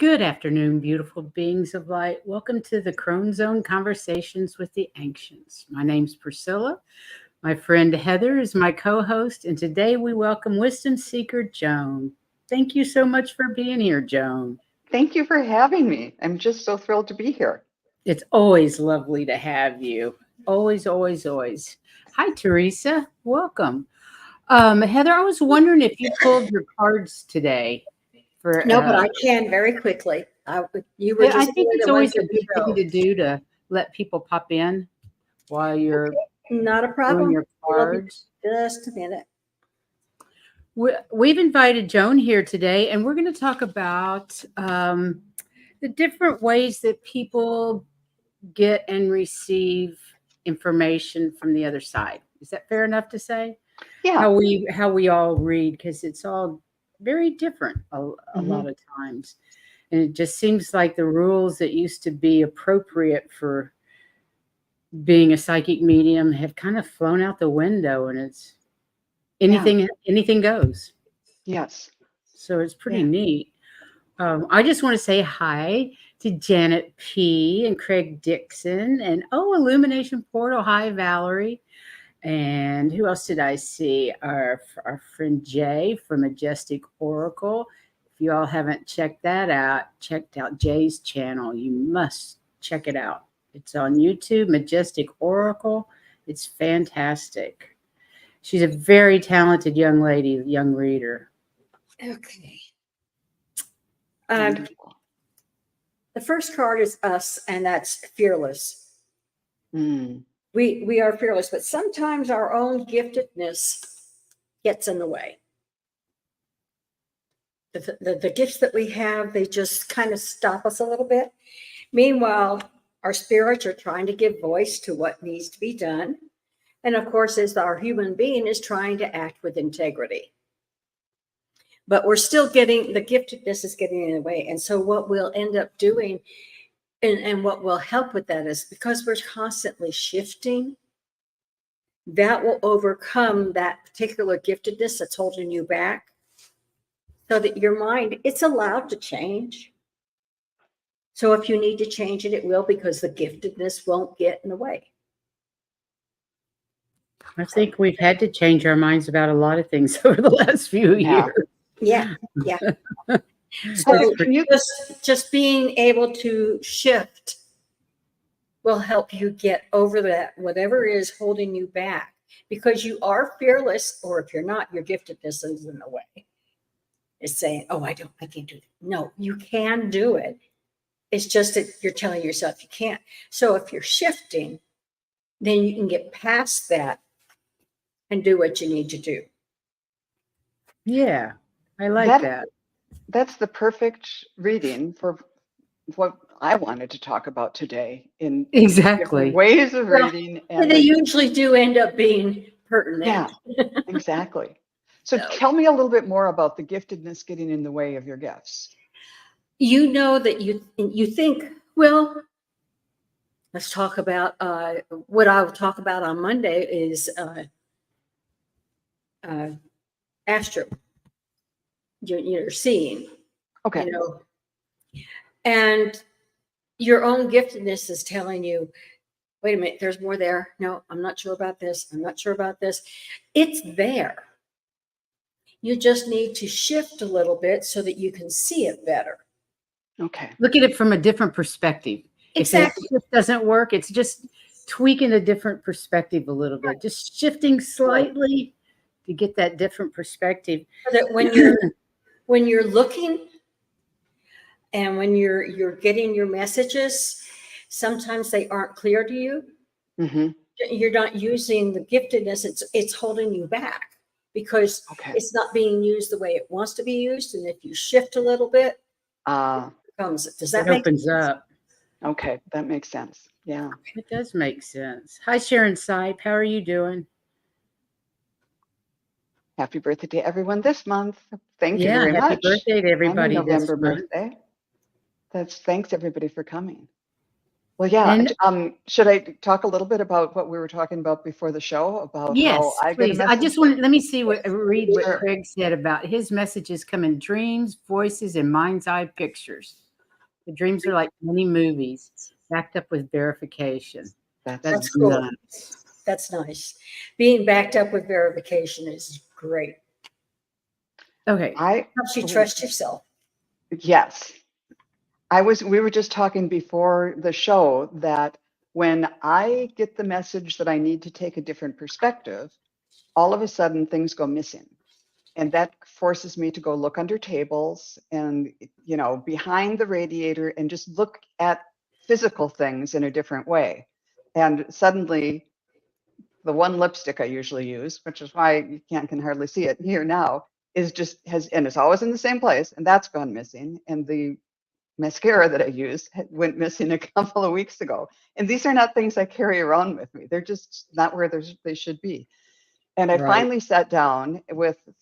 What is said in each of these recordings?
Good afternoon, beautiful beings of light. Welcome to the Crone Zone Conversations with the Ancients. My name's Priscilla. My friend Heather is my co-host, and today we welcome wisdom seeker Joan. Thank you so much for being here, Joan. Thank you for having me. I'm just so thrilled to be here. It's always lovely to have you. Always, always, always. Hi, Teresa. Welcome. Heather, I was wondering if you pulled your cards today. No, but I can very quickly. You were I just think it's the always ones a good thing to do to let people pop in while you're not a doing problem. your cards. Just a minute. We've invited Joan here today, and we're going to talk about the different ways that people get and receive information from the other side. Is that fair enough to say? Yeah. How we all read, because it's all very different a lot of times. And it just seems like the rules that used to be appropriate for being a psychic medium have kind of flown out the window, and it's anything goes. Yes. So it's pretty neat. I just want to say hi to Janet P. and Craig Dixon and Illumination Portal. Hi, Valerie. And who else did I see? Our friend Jay from Majestic Oracle. If you all haven't checked out Jay's channel, you must check it out. It's on YouTube, Majestic Oracle. It's fantastic. She's a very talented young lady, young reader. Okay. The first card is us, and that's fearless. We are fearless, but sometimes our own giftedness gets in the way. The gifts that we have, they just kind of stop us a little bit. Meanwhile, our spirits are trying to give voice to what needs to be done. And of course, as our human being is trying to act with integrity. But we're still getting, the giftedness is getting in the way. And so what we'll end up doing and what will help with that is because we're constantly shifting, that will overcome that particular giftedness that's holding you back so that your mind, it's allowed to change. So if you need to change it, it will, because the giftedness won't get in the way. I think we've had to change our minds about a lot of things over the last few years. Yeah. So just being able to shift will help you get over that, whatever is holding you back, because you are fearless, or if you're not, your giftedness is in the way. It's saying, oh, I can't do it. No, you can do it. It's just that you're telling yourself you can't. So if you're shifting, then you can get past that and do what you need to do. Yeah, I like that. That's the perfect reading for what I wanted to talk about today in exactly ways of reading. And they usually do end up being pertinent. Yeah, exactly. So tell me a little bit more about the giftedness getting in the way of your gifts. You know that you think, well, let's talk about what I'll talk about on Monday is astro. You're seeing. Okay. You know, and your own giftedness is telling you, wait a minute, there's more there. No, I'm not sure about this. I'm not sure about this. It's there. You just need to shift a little bit so that you can see it better. Okay. Look at it from a different perspective. Exactly. If it doesn't work, it's just tweaking a different perspective a little bit, just shifting slightly to get that different perspective. So that when you're looking and when you're getting your messages, sometimes they aren't clear to you. You're not using the giftedness. It's holding you back because it's not being used the way it wants to be used. And if you shift a little bit, does that make opens up? Okay, that makes sense. Yeah, it does make sense. Hi, Sharon Sipe. How are you doing? Happy birthday to everyone this month. Thank you very much. Happy birthday to everybody I'm a November this month. birthday. Thanks everybody for coming. Well, yeah. Should I talk a little bit about what we were talking about before the show about how I get a message? I just want let me read what Craig said about his messages come in dreams, voices, and mind's eye pictures. The dreams are like mini movies, backed up with verification. That's cool. Nice. That's nice. Being backed up with verification is great. Okay. Helps you trust yourself. Yes. We were just talking before the show that when I get the message that I need to take a different perspective, all of a sudden things go missing. And that forces me to go look under tables and, you know, behind the radiator and just look at physical things in a different way. And suddenly the one lipstick I usually use, which is why you can hardly see it here now, is just and it's always in the same place, and that's gone missing. And the mascara that I used went missing a couple of weeks ago. And these are not things I carry around with me. They're just not where they should be. And I finally sat down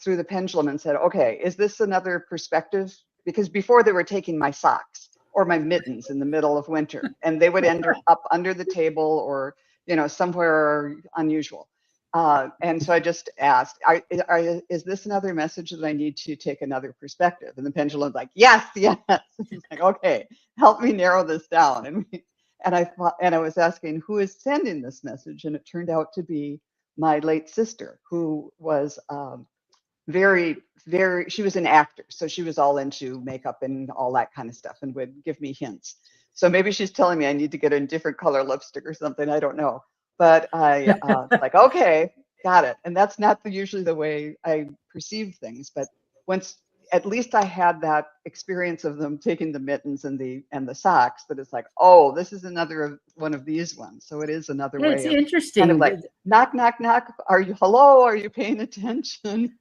through the pendulum and said, okay, is this another perspective? Because before they were taking my socks or my mittens in the middle of winter, and they would end up under the table or, you know, somewhere unusual. And so I just asked, is this another message that I need to take another perspective? And the pendulum's like, yes. It's like, okay, help me narrow this down. And I was asking, who is sending this message? And it turned out to be my late sister, who was very, she was an actor. So she was all into makeup and all that kind of stuff and would give me hints. So maybe she's telling me I need to get a different color lipstick or something. I don't know. But I like, okay, got it. And that's not usually the way I perceive things. But once at least I had that experience of them taking the mittens and the socks, that it's like, oh, this is another one of these ones. So it is another way. It's interesting. Kind of like, knock, knock, knock. Hello? Are you paying attention?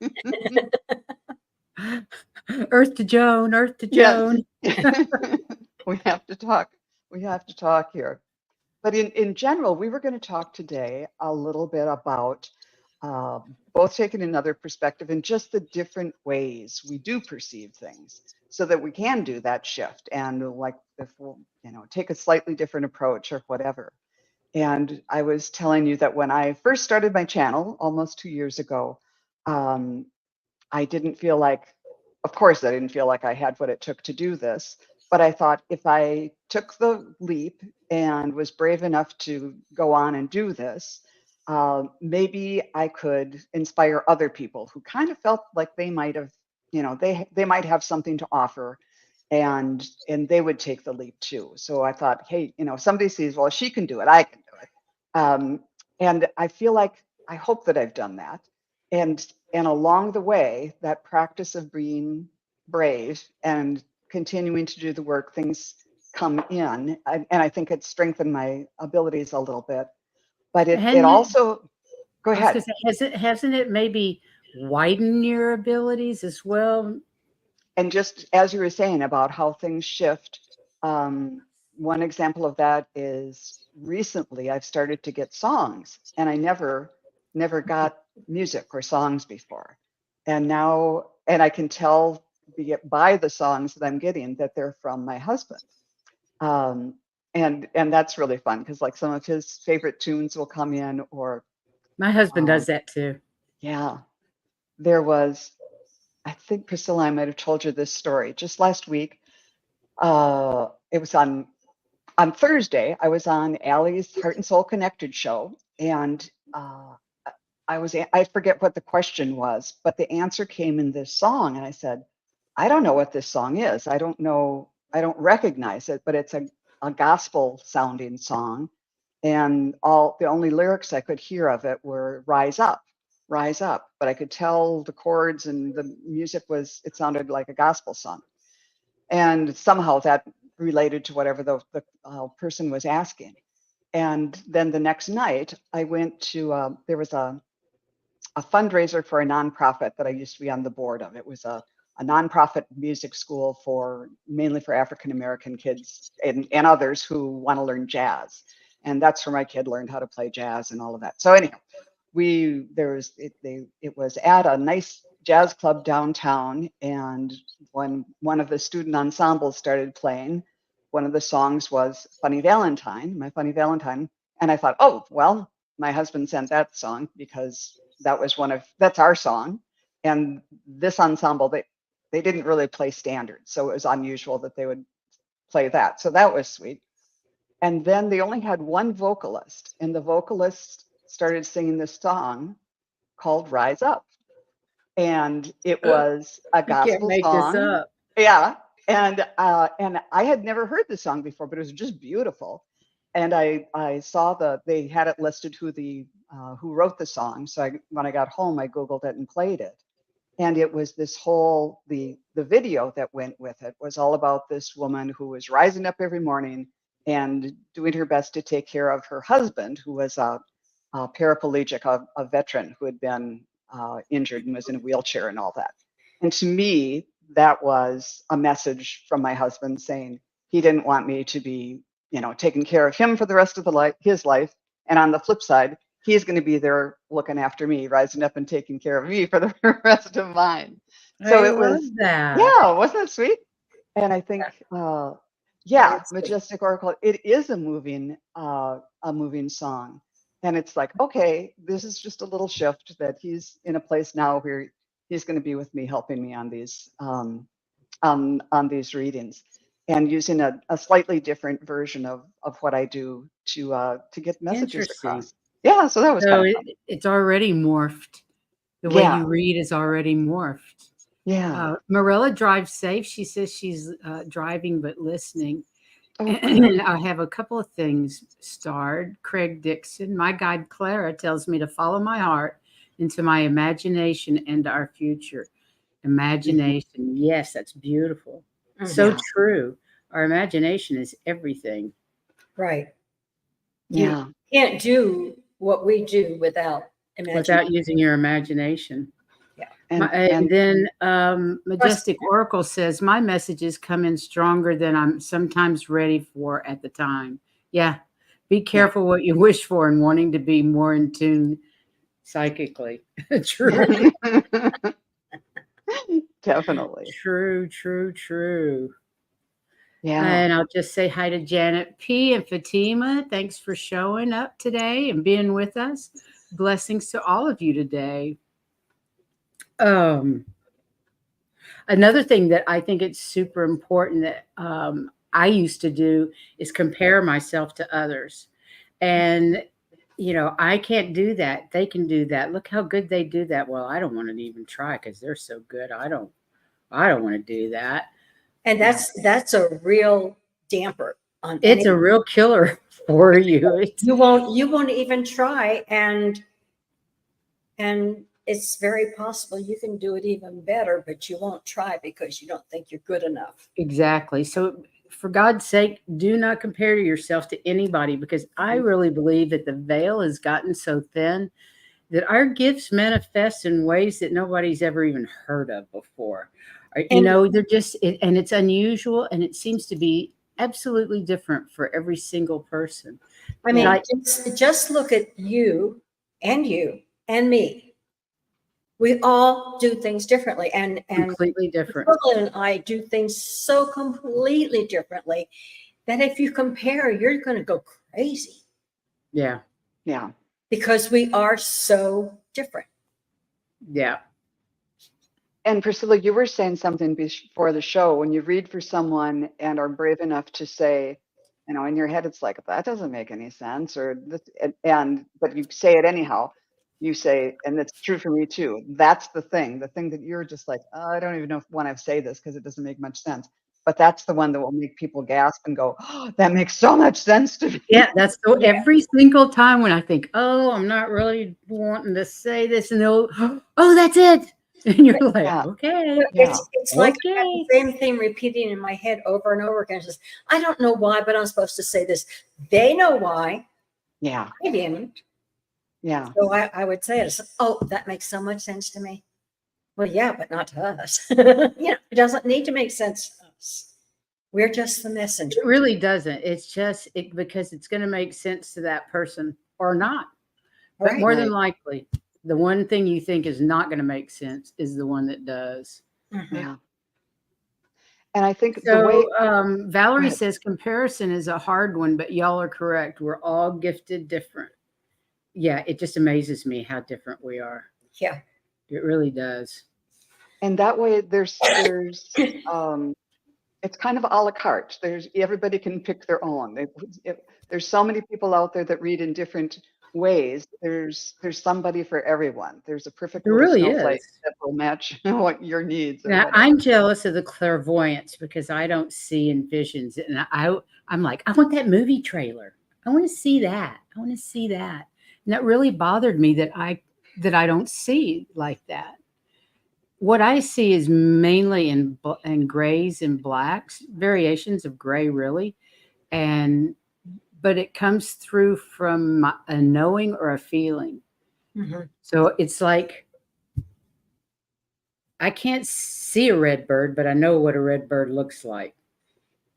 Earth to Joan, Earth to Joan. Yes. We have to talk. We have to talk here. But in general, we were going to talk today a little bit about both taking another perspective and just the different ways we do perceive things so that we can do that shift and like if we'll, you know, take a slightly different approach or whatever. And I was telling you that when I first started my channel almost 2 years ago, I didn't feel like, of course, I didn't feel like I had what it took to do this. But I thought if I took the leap and was brave enough to go on and do this, maybe I could inspire other people who kind of felt like they might have, you know, they might have something to offer, and they would take the leap too. So I thought, hey, you know, somebody sees, well, she can do it, I can do it, and I feel like I hope that I've done that, and along the way, that practice of being brave and continuing to do the work, things come in, and I think it strengthened my abilities a little bit. But it also, go ahead. Hasn't it maybe widened your abilities as well? And just as you were saying about how things shift, one example of that is recently I've started to get songs, and I never got music or songs before, and now I can tell by the songs that I'm getting that they're from my husband, and that's really fun because like some of his favorite tunes will come in, or my husband does that too. Yeah, there was, I think Priscilla, I might have told you this story just last week. It was on Thursday. I was on Allie's Heart and Soul Connected show, and I forget what the question was, but the answer came in this song, and I said, I don't know what this song is. I don't know. I don't recognize it, but it's a gospel sounding song, and the only lyrics I could hear of it were "Rise up." Rise up, but I could tell the chords and the music it sounded like a gospel song, and somehow that related to whatever the person was asking. And then the next night I went to there was a fundraiser for a nonprofit that I used to be on the board of. It was a nonprofit music school mainly for African American kids and others who want to learn jazz, and that's where my kid learned how to play jazz and all of that. So anyhow, it was at a nice jazz club downtown, and when one of the student ensembles started playing, one of the songs was Funny Valentine, My Funny Valentine. And I thought, oh, well, my husband sent that song because that's our song. And this ensemble, they didn't really play standards. So it was unusual that they would play that. So that was sweet. And then they only had one vocalist, and the vocalist started singing this song called Rise Up. And it was a You can't gospel make this song. up. Yeah. And I had never heard the song before, but it was just beautiful. And I saw they had it listed who wrote the song. So when I got home, I Googled it and played it. And it was this whole, the video that went with it was all about this woman who was rising up every morning and doing her best to take care of her husband, who was a paraplegic, a veteran who had been injured and was in a wheelchair and all that. And to me, that was a message from my husband saying he didn't want me to be, taking care of him for the rest of his life. And on the flip side, he's going to be there looking after me, rising up and taking care of me for the rest of mine. So I it love was, that. yeah, wasn't it sweet? And I think, yeah, That's sweet. Majestic Oracle, it is a moving song. And it's like, okay, this is just a little shift that he's in a place now where he's going to be with me, helping me on these readings, and using a slightly different version of what I do to get messages Interesting. across. Yeah, so that was So kind of fun. it's already morphed. The way Yeah. you read is already morphed. Yeah. Marilla drives safe. She says she's driving but listening. Oh, And I have a couple of things starred. Craig Dixon, my guide Clara, tells me to follow my heart into my imagination and our future. Imagination. Yes, that's beautiful. So Yeah. true. Our imagination is everything. Right. Yeah. You can't do what we do without imagination. Without using your imagination. Yeah. And then Majestic Oracle says, my messages come in stronger than I'm sometimes ready for at the time. Yeah. Be careful what you wish for and wanting to be more in tune psychically. True. Definitely. True. Yeah. And I'll just say hi to Janet P. and Fatima. Thanks for showing up today and being with us. Blessings to all of you today. Another thing that I think it's super important that I used to do is compare myself to others. And, I can't do that. They can do that. Look how good they do that. Well, I don't want to even try because they're so good. I don't want to do that. And that's a real damper on It's a real killer for you. You won't even try, and it's very possible you can do it even better, but you won't try because you don't think you're good enough. Exactly. So for God's sake, do not compare yourself to anybody, because I really believe that the veil has gotten so thin that our gifts manifest in ways that nobody's ever even heard of before. They're just, and it's unusual, and it seems to be absolutely different for every single person. I mean, just look at you and me. We all do things differently, and completely different. Carla and I do things so completely differently that if you compare, you're going to go crazy. Yeah. Because we are so different. Yeah. And Priscilla, you were saying something before the show, when you read for someone and are brave enough to say, in your head, it's like, that doesn't make any sense, or this, but you say it anyhow. You say, and it's true for me too. That's the thing that you're just like, oh, I don't even know if I want to say this because it doesn't make much sense. But that's the one that will make people gasp and go, oh, that makes so much sense to me. Yeah, that's so every single time when I think, oh, I'm not really wanting to say this, and they'll, oh, that's it. And you're like, okay. It's like I have the same thing repeating in my head over and over again. It's just, I don't know why, but I'm supposed to say this. They know why. Yeah. I didn't. Yeah. So I would say it. Oh, that makes so much sense to me. Well, yeah, but not to us. It doesn't need to make sense to us. We're just the messenger. It really doesn't. It's just because it's going to make sense to that person or not. But more than likely, the one thing you think is not going to make sense is the one that does. Mm-hmm. Yeah. And I think so. Valerie says comparison is a hard one, but y'all are correct. We're all gifted different. Yeah, it just amazes me how different we are. Yeah, it really does. And that way, there's it's kind of a la carte. Everybody can pick their own. There's so many people out there that read in different ways. There's somebody for everyone. There's a perfect There little really snowflake is. that will match what your needs or Now, whatever. I'm jealous of the clairvoyance because I don't see in visions. And I'm like, I want that movie trailer. I want to see that. I want to see that. And that really bothered me that I don't see like that. What I see is mainly in grays and blacks, variations of gray, really. But it comes through from a knowing or a feeling. Mhm. So it's like, I can't see a red bird, but I know what a red bird looks like.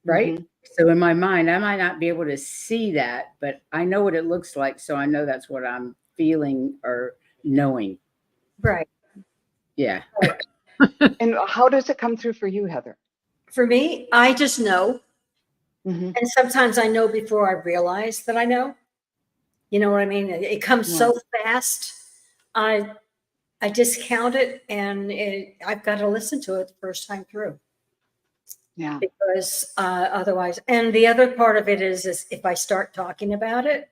Right? Mhm. So in my mind, I might not be able to see that, but I know what it looks like. So I know that's what I'm feeling or knowing. Right. Yeah. And how does it come through for you, Heather? For me, I just know. Mhm. And sometimes I know before I realize that I know. You know what I mean? It comes Yeah. so fast. I discount it, and I've got to listen to it the first time through. Yeah. Because otherwise, and the other part of it is if I start talking about it,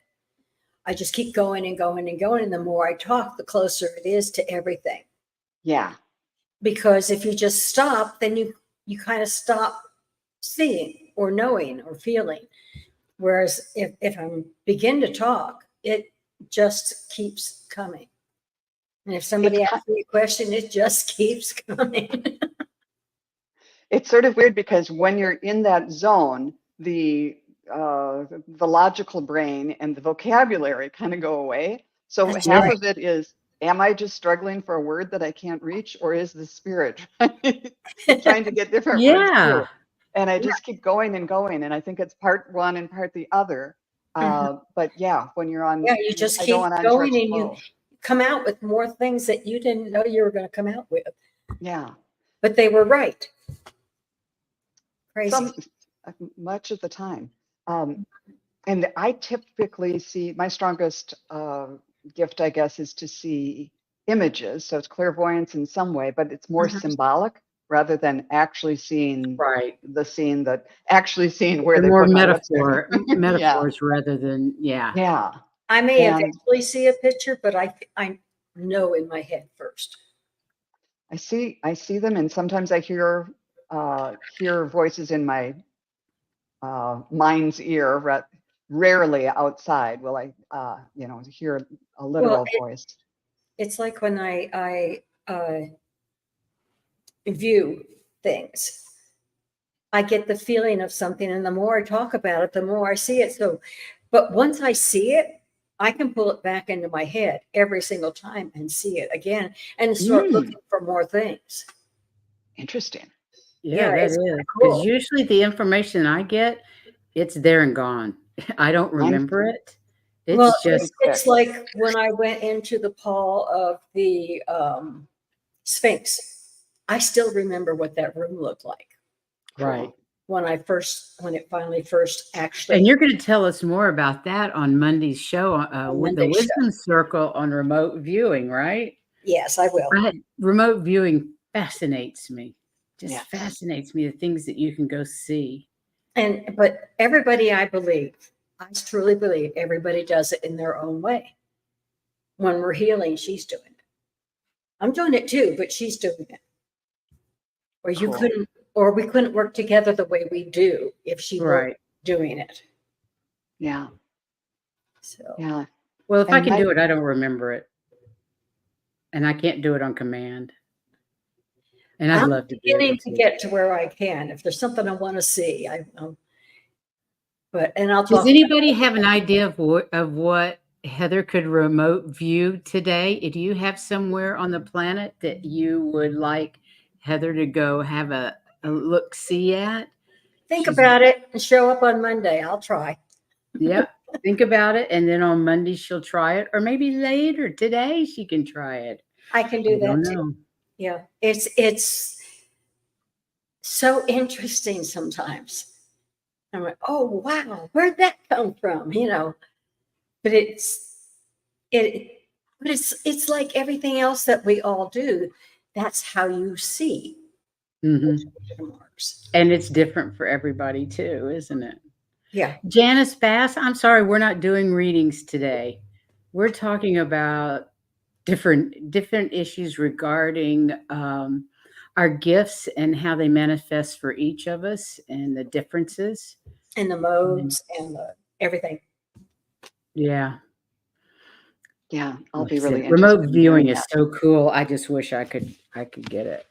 I just keep going and going and going. And the more I talk, the closer it is to everything. Yeah. Because if you just stop, then you kind of stop seeing or knowing or feeling. Whereas if I begin to talk, it just keeps coming. And if somebody It's asks me a question, it just keeps coming. it's sort of weird because when you're in that zone, the logical brain and the vocabulary kind of go away. So That's half right. of it is, am I just struggling for a word that I can't reach, or is the spirit trying to get different words through? Yeah. And I just keep going and going, and I think it's part one and part the other. But yeah, when you're on, Yeah, you just I go keep on going, untouched and you flow. come out with more things that you didn't know you were going to come out with. Yeah, But they were right. Crazy. some much of the time. And I typically see my strongest gift, I guess, is to see images. So it's clairvoyance in some way, but it's more Mhm. symbolic rather than actually seeing Right. the scene, that actually seeing where They're they more put my lipstick. Yeah, metaphors rather than, yeah. yeah. I may And eventually see a picture, but I know in my head first. I see them, and sometimes I hear voices in my mind's ear. Rarely outside will I, hear a Well, literal voice. it's like when I view things. I get the feeling of something, and the more I talk about it, the more I see it. So, but once I see it, I can pull it back into my head every single time and see it again and start Mm, looking for more things. interesting. Yeah, Yeah, that it's is. Because cool. usually the information I get, it's there and gone. I don't Mine's remember it. Well, It's just, pretty quick. it's like when I went into the pall of the Sphinx. I still remember what that room looked like right. when it finally first And actually you're going to tell us more about that on Monday's show on with the Monday show. Wisdom Circle on remote viewing, right? Yes, I will. Remote viewing fascinates me. Just Yes. fascinates me, the things that you can go see. But everybody, I truly believe everybody does it in their own way. When we're healing, she's doing it. I'm doing it too, but she's doing it. Or Cool. we couldn't work together the way we do if she weren't Right. doing it. Yeah. So Yeah. Well, if I And can my do it, I don't remember it. And I can't do it on command. And I'd I'm love to do it beginning with to you. get to where I can. If there's something I want to see, I'll Does talk. anybody have an idea of what Heather could remote view today? Do you have somewhere on the planet that you would like Heather to go have a look see at? Think She's about it and show up on Monday. I'll try. Yeah, think about it, and then on Monday she'll try it, or maybe later today she can try it. I can I do don't that too. know. Yeah, it's so interesting sometimes. I'm like, oh wow, where'd that come from? But it's like everything else that we all do. That's how you see. Mhm. marks. And it's different for everybody too, isn't it? Yeah. Janice Bass, I'm sorry, we're not doing readings today. We're talking about different issues regarding our gifts and how they manifest for each of us and the differences. And the modes and the everything. Yeah. Yeah, I'll Like be I said, really interested remote in viewing hearing is that. so cool. I just wish I could get it.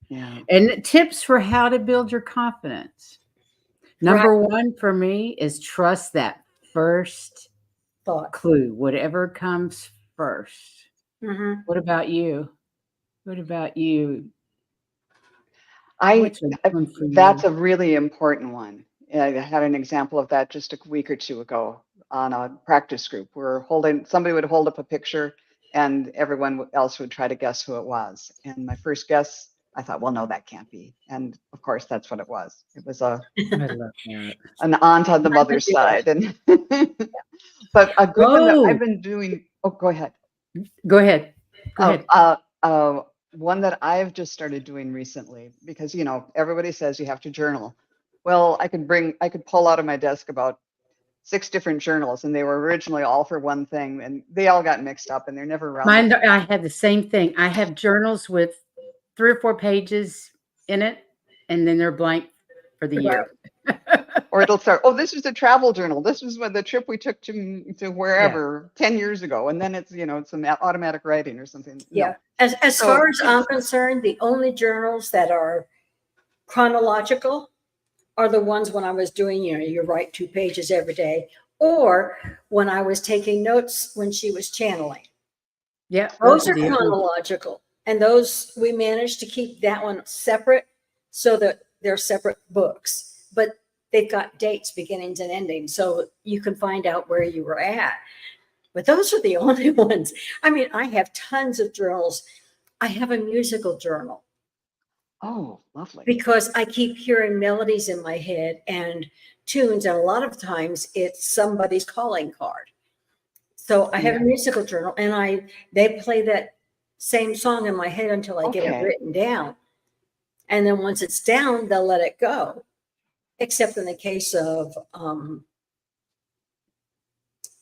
Yeah. And tips for how to build your confidence. Number one for me is trust that first Thought. clue, whatever comes first. Mm-hmm. What about you? What about you? I What's one for that's you? a really important one. I had an example of that just a week or two ago on a practice group. Somebody would hold up a picture and everyone else would try to guess who it was. And my first guess, I thought, well, no, that can't be. And of course, that's what it was. It was I love that. an aunt on the mother's side. And but a good one that I've Oh, been doing. Oh, go ahead. go ahead. Go Oh, ahead. one that I've just started doing recently because everybody says you have to journal. Well, I could pull out of my desk about 6 different journals, and they were originally all for one thing, and they all got mixed up, and they're never around. Mine, I had the same thing. I have journals with 3 or 4 pages in it, and then they're blank for the year. Or it'll start, oh, this is a travel journal. This was the trip we took to wherever 10 years ago, and then it's it's some automatic writing or something. Yeah. No. As So, far as I'm concerned, the only journals that are chronological are the ones when I was doing, you write 2 pages every day, or when I was taking notes when she was channeling. Yeah, Those are the only- chronological. And those, we managed to keep that one separate so that they're separate books, but they've got dates, beginnings and endings. So you can find out where you were at. But those are the only ones. I mean, I have tons of journals. I have a musical journal oh, lovely. because I keep hearing melodies in my head and tunes. And a lot of times it's somebody's calling card. So I have a musical journal and they play that same song in my head until I get it Okay. written down. And then once it's down, they'll let it go. Except in the case of,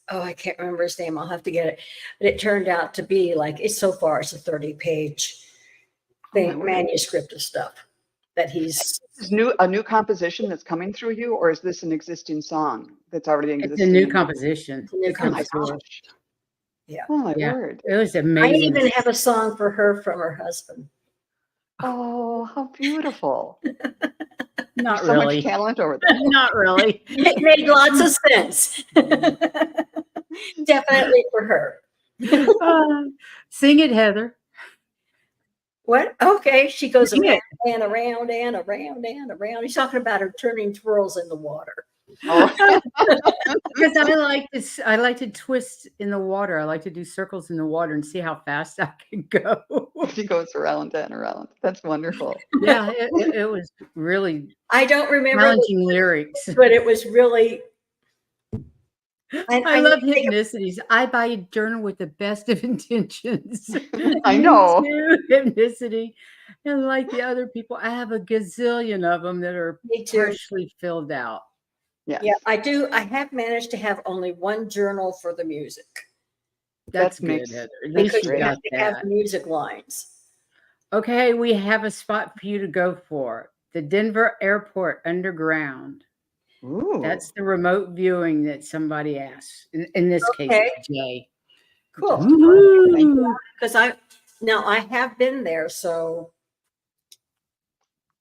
I can't remember his name. I'll have to get it. But it turned out to be like, it's a 30-page thing, manuscript of stuff that he's. Is a new composition that's coming through you, or is this an existing song that's already existing? It's a new composition. New Oh my composition. gosh. Yeah. Oh my Yeah. word. It was I amazing. even have a song for her from her husband. Oh, how beautiful. Not There's so really. much talent over there. Not really. It made lots of sense. Definitely for her. Sing it, Heather. What? Okay. She goes Sing around it. and around and around and around. He's talking about her turning twirls in the water. Oh, Because I like to twist in the water. I like to do circles in the water and see how fast I can go. she goes around and around. That's wonderful. Yeah, it was really I don't remember, challenging lyrics. but it was really. I love hypnicities. I buy a journal with the best of intentions. I Me know. too, hypnicity. And like the other people, I have a gazillion of them that are Me too. partially filled out. Yes. Yeah, I do. I have managed to have only one journal for the music That's That good, makes- Heather. At that's least because you you great. have got to have that. music lines. Okay, we have a spot for you to go for. The Denver Airport Underground. Ooh. That's the remote viewing that somebody asked. In this case, Okay. it's Jay. Cool. Woo-hoo. Because I have been there, so.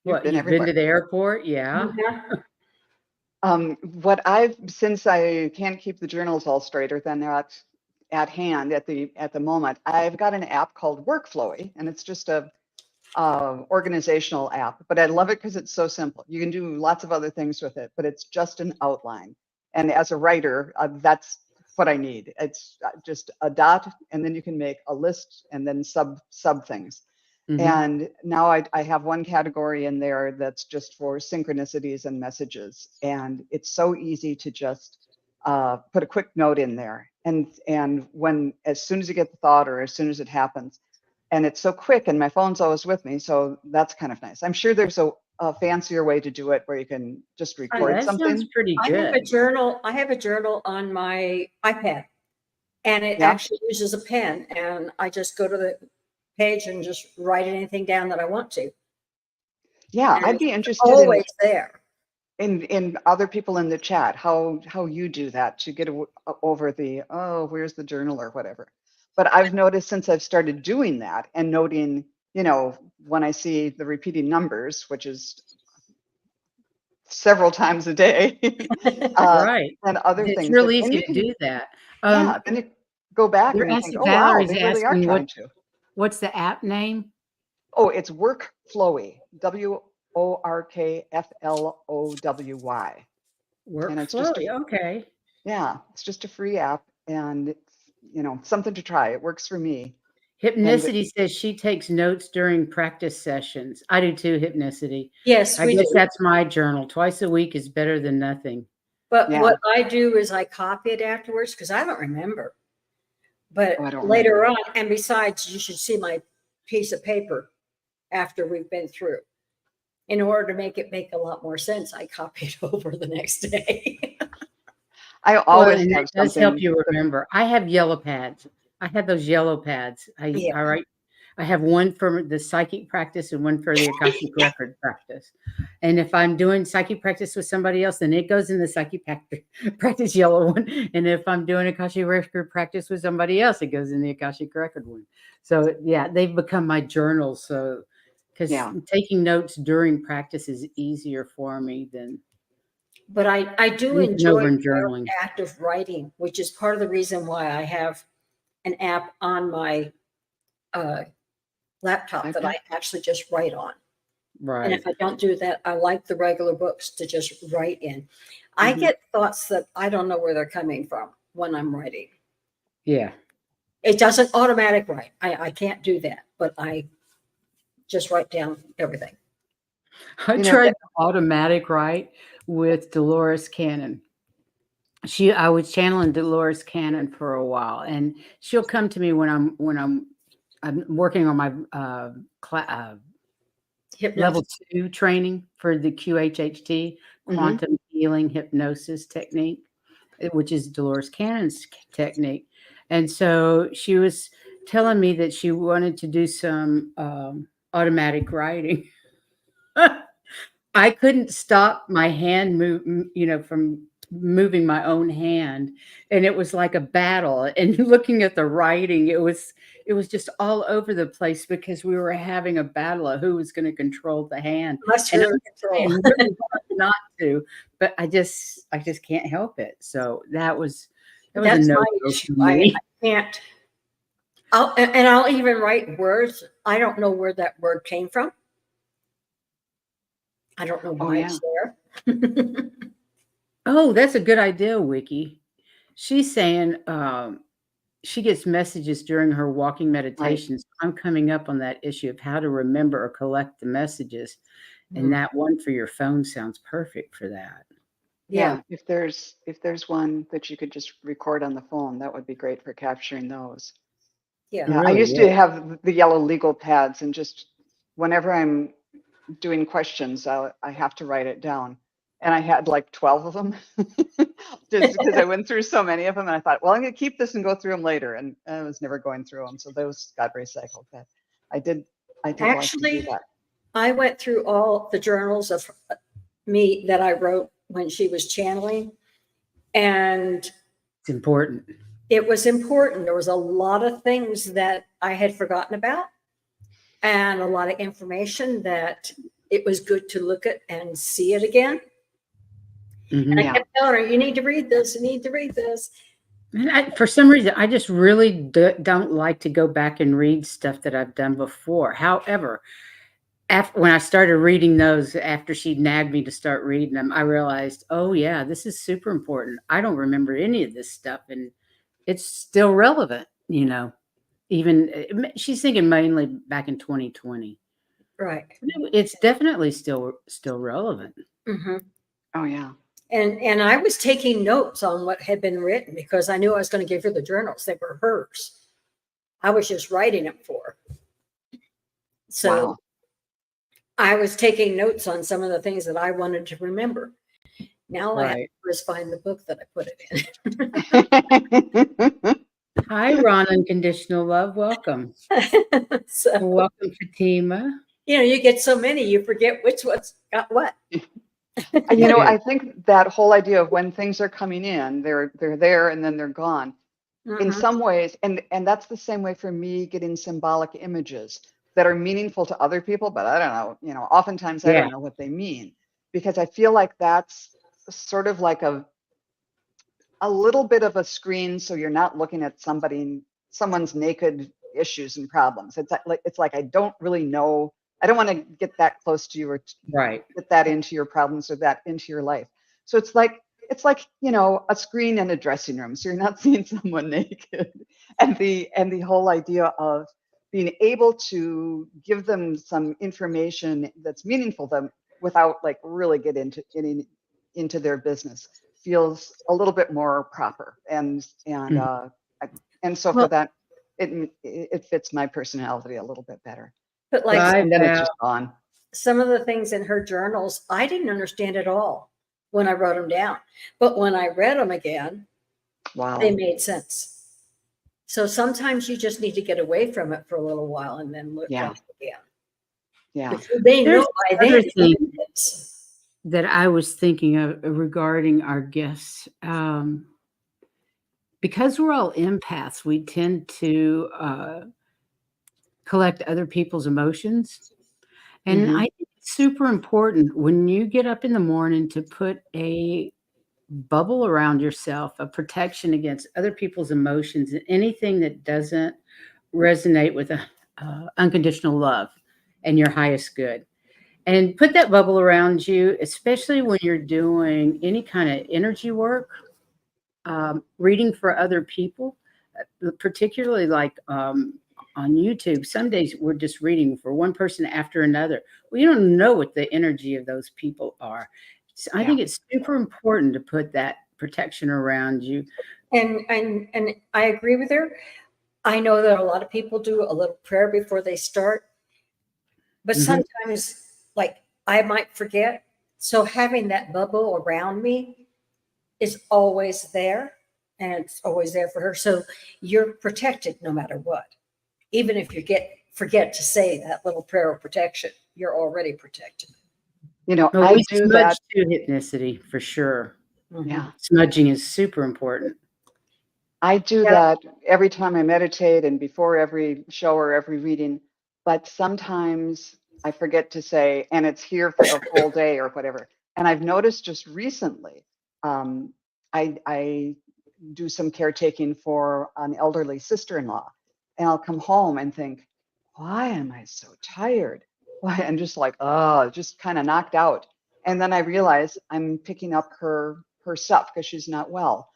What, been you've been everywhere. to the airport? Yeah. Since I can't keep the journals all straight, or then they're at hand at the moment, I've got an app called Workflowy, and it's just a organizational app, but I love it because it's so simple. You can do lots of other things with it, but it's just an outline. And as a writer, that's what I need. It's just a dot, and then you can make a list and then sub things. Mhm. And now I have one category in there that's just for synchronicities and messages. And it's so easy to just put a quick note in there. And as soon as you get the thought or as soon as it happens, and it's so quick, and my phone's always with me, so that's kind of nice. I'm sure there's a fancier way to do it where you can just Oh, record that sounds something. pretty I have a good. journal. I have a journal on my iPad, and it Yeah. actually uses a pen. And I just go to the page and just write anything down that I want to. Yeah, And I'd be it's interested always there. in other people in the chat, how you do that to get over the, oh, where's the journal or whatever. But I've noticed since I've started doing that and noting, you know, when I see the repeating numbers, which is several times a day, Right. and other It's things real that then easy you to can, do that. yeah, then you go back They're and you think, asking, oh wow, Valerie's they really are asking trying to. what's the app name? Oh, it's Workflowy, WORKFLOWY. And it's Workflow. just a, Okay. yeah, it's just a free app, and it's, you know, something to try. It works for me. And Hypnicity says she takes notes during practice sessions. I do too, Hypnicity. Yes, I we guess do. that's my journal. Twice a week is better than nothing. But yeah, what I do is I copy it afterwards because I don't remember. But oh, I don't later remember. on, and besides, you should see my piece of paper after we've been through. In order to make it make a lot more sense, I copy it over the next day. I Well, always and that have does help something. you remember. I have yellow pads. I have those yellow pads. Yeah. I write. I have one for the psychic practice and one for the Akashic record practice. And if I'm doing psychic practice with somebody else, then it goes in the psychic practice yellow one. And if I'm doing Akashic record practice with somebody else, it goes in the Akashic record one. So yeah, they've become my journals. So because Yeah, taking notes during practice is easier for me than But I do looking enjoy over and the very journaling. act of writing, which is part of the reason why I have an app on my laptop that iPad. I actually just write on. And if Right. I don't do that, I like the regular books to just write in. I Mhm. get thoughts that I don't know where they're coming from when I'm writing. Yeah. It doesn't automatic write. I can't do that, but I just write down everything. I You know, tried the automatic write with Dolores Cannon. I was channeling Dolores Cannon for a while, and she'll come to me when I'm working on my level Hypnosis. 2 training for the QHHT, Mhm. quantum healing hypnosis technique, which is Dolores Cannon's technique. And so she was telling me that she wanted to do some automatic writing. I couldn't stop my hand from moving my own hand, and it was like a battle, and looking at the writing, it was just all over the place because we were having a battle of who was gonna control the hand, Unless and you're in I'm control. trying really hard not to, but I just can't help it, so that was a That's my no-go issue. for I me. can't. I'll even write words. I don't know where that word came from. I don't know oh why yeah, it's there. Oh, that's a good idea, Wiki. She's saying, she gets messages during her walking right. meditations. I'm coming up on that issue of how to remember or collect the messages, and Mm. that one for your phone sounds perfect for that. Yeah, Yeah, if there's one that you could just record on the phone, that would be great for capturing those. It yeah. Yeah, I really used to is. have the yellow legal pads, and just whenever I'm doing questions, I have to write it down. And I had like 12 of them, just because I went through so many of them, and I thought, well, I'm going to keep this and go through them later. And I was never going through them, so those got recycled. But I did like to do Actually, that. I went through all the journals of me that I wrote when she was channeling, and It's important. it was important. There was a lot of things that I had forgotten about, and a lot of information that it was good to look at and see it again. And I Mhm. Yeah, kept telling her, "You need to read this. You need to read this." And for some reason, I just really don't like to go back and read stuff that I've done before. However, when I started reading those after she nagged me to start reading them, I realized, oh yeah, this is super important. I don't remember any of this stuff, and it's still relevant. Even she's thinking mainly back in 2020. Right. It's definitely still relevant. Hmm. oh yeah, And I was taking notes on what had been written because I knew I was going to give her the journals. They were hers. I was just writing them for her. So Wow. I was taking notes on some of the things that I wanted to remember. Now all I have to Right. do is find the book that I put it in. Hi, Ron, unconditional love. Welcome. So, Welcome, Fatima. you get so many, you forget which one's got what. You know, I think that whole idea of when things are coming in, they're there and then they're gone. In Mhm. some ways, and that's the same way for me getting symbolic images that are meaningful to other people, but I don't know, oftentimes I Yeah. don't know what they mean, because I feel like that's sort of like a little bit of a screen, so you're not looking at someone's naked issues and problems. It's like I don't really know. I don't want to get that close to you or Right. get that into your problems or that into your life. So it's like a screen in a dressing room, so you're not seeing someone naked. And the whole idea of being able to give them some information that's meaningful to them without like really getting into their business feels a little bit more proper. And so for Well, that, it fits my personality a little bit better. but like I And then it's vow. just gone. some of the things in her journals, I didn't understand at all when I wrote them down. But when I read them again, Wow. they made sense. So sometimes you just need to get away from it for a little while and then look Yeah. at it again. Yeah. But they There's know by another then thing what it is. that I was thinking of regarding our guests. Because we're all empaths, we tend to collect other people's emotions. And Mhm. I think it's super important when you get up in the morning to put a bubble around yourself, a protection against other people's emotions and anything that doesn't resonate with unconditional love and your highest good. And put that bubble around you, especially when you're doing any kind of energy work, reading for other people, particularly like on YouTube. Some days we're just reading for one person after another. We don't know what the energy of those people are. So I Yeah. think it's super important to put that protection around you. And I agree with her. I know that a lot of people do a little prayer before they start, but Mhm. sometimes like I might forget. So having that bubble around me is always there, and it's always there for her. So you're protected no matter what. Even if you forget to say that little prayer of protection, you're already protected. Well, I we do smudge that. to ethnicity for sure. Yeah. Smudging is super important. I do Yeah. that every time I meditate and before every show or every reading, but sometimes I forget to say, and it's here for the whole day or whatever. And I've noticed just recently, um, I do some caretaking for an elderly sister-in-law, and I'll come home and think, why am I so tired? Why? I'm just like, oh, just kind of knocked out. And then I realize I'm picking up her stuff because she's not well.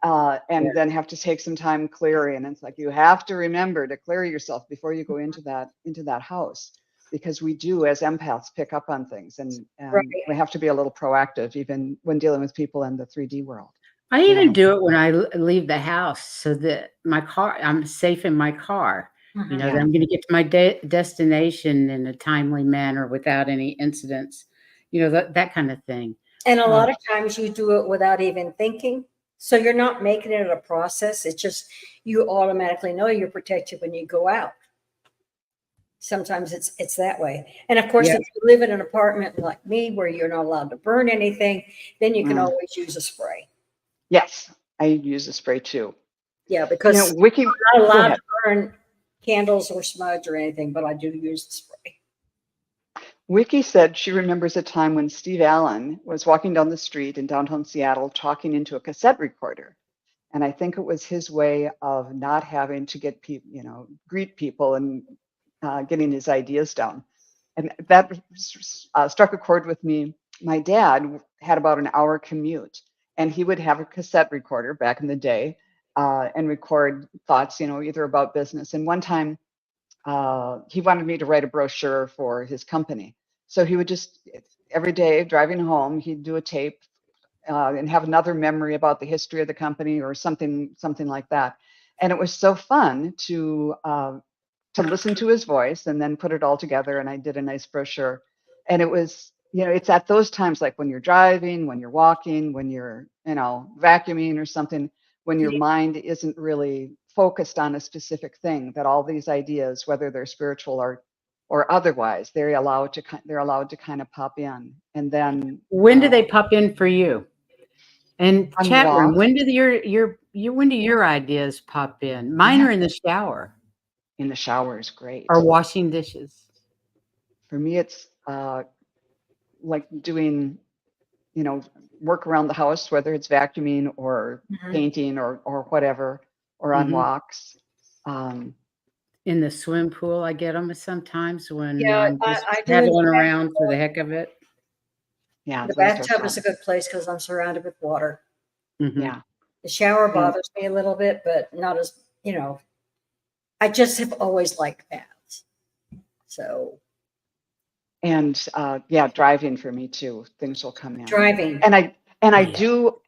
Yeah. And then have to take some time clearing. And it's like you have to remember to clear yourself before you go into that house, because we do as empaths pick up on things, and Right. we have to be a little proactive even when dealing with people in the 3D world. I You even know, do it when I leave the house so that I'm safe in my car. Mhm. That yeah, I'm going to get to my destination in a timely manner without any incidents. That kind of thing. And a Uh, lot of times you do it without even thinking. So you're not making it a process. It's just you automatically know you're protected when you go out. Sometimes it's that way. And of course, yeah. if you live in an apartment like me where you're not allowed to burn anything, then you can mm, always use a spray. yes, I use a spray too. Yeah, because Wiki, I'm not go allowed ahead. to burn candles or smudge or anything, but I do use the spray. Wiki said she remembers a time when Steve Allen was walking down the street in downtown Seattle talking into a cassette recorder. And I think it was his way of not having to get people, greet people and getting his ideas down. And that struck a chord with me. My dad had about an hour commute, and he would have a cassette recorder back in the day and record thoughts, either about business. And one time he wanted me to write a brochure for his company. So he would just, every day driving home, he'd do a tape and have another memory about the history of the company or something like that. And it was so fun to to listen to his voice and then put it all together. And I did a nice brochure. And it was, it's at those times, like when you're driving, when you're walking, when you're, vacuuming or something, when your mind isn't really focused on a specific thing, that all these ideas, whether they're spiritual or otherwise, they're allowed to kind of pop in. And then when do they pop in for you? And chat room, when do your ideas pop in? Mine are in the shower. In the shower is great. Or washing dishes. For me, it's like doing, work around the house, whether it's vacuuming or painting or whatever, or on walks. In the swim pool, I get them sometimes when Yeah, I'm just I do paddling around for the heck of it. Yeah, the bathtub is a good place because I'm surrounded with water. Yeah. The shower bothers me a little bit, but not as, I just have always liked baths. So. And driving for me too. Things will come in. Driving. And I do,